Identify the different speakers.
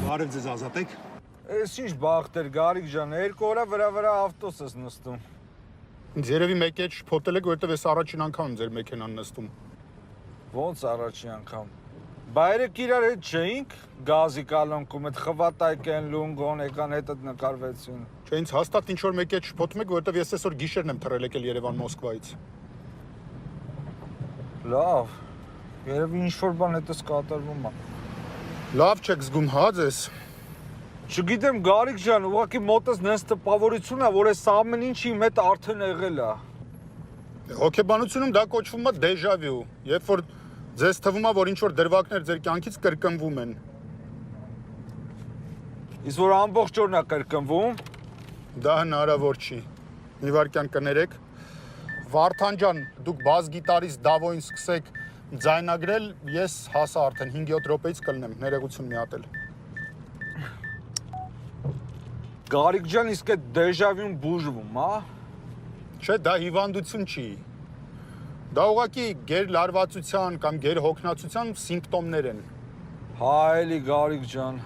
Speaker 1: Արև ձեզ ազատեք։
Speaker 2: Էս ինչ բախտ էր Գարիկ ջան, 2 օրա վրա ավտոս ես նստում։
Speaker 3: Ինձ երևի մեկ է շփոթել եք, որովհետև ես առաջին անգամ ձեր մեքենան նստում։
Speaker 2: Ոնց առաջին անգամ։ Բայրեք իրար հետ չէինք գազի կալոնքում, այդ խվատայքեն լունգոն եկան հետդ նկարվեցին։
Speaker 3: Չէ, ինձ հաստատ ինչ որ մեկ է շփոթում եք, որովհետև ես այսօր գիշերն եմ թռել եկել Երևան Մոսկվայից։
Speaker 2: Լավ։ Երևի ինչ որ բան հետս կատարվում է։
Speaker 3: Լավ չեք զգում, հա ձեզ։
Speaker 2: Չգիտեմ Գարիկ ջան, ուղղակի մոտս նենց տպավորություն է, որ այս ամեն ինչ իմ հետ արդեն եղել է։
Speaker 3: Հոգեբանությունում դա կոչվում է դեժավյու, երբ որ ձեզ թվում է, որ ինչ որ դրվագներ ձեր կյանքից կրկնվում են։
Speaker 2: Իսկ որ ամբողջ օրն է կրկնվում։
Speaker 3: Դա հնարավոր չի։ Մի վարքյան կներեք։ Վարդան ջան, դուք բաս գիտարից Դավոյին սկսեք ձայնագրել, ես հասա արդեն 5-7 րոպեից կլնեմ, ներողություն մի հատ էլ։
Speaker 2: Գարիկ ջան, իսկ այդ դեժավյուն բուժվում, հա։
Speaker 3: Չէ, դա հիվանդություն չի։ Դա ուղղակի գերլարվածության կամ գերհոգնածության սիմպտոմներ են։
Speaker 2: Հայելի Գարիկ ջան։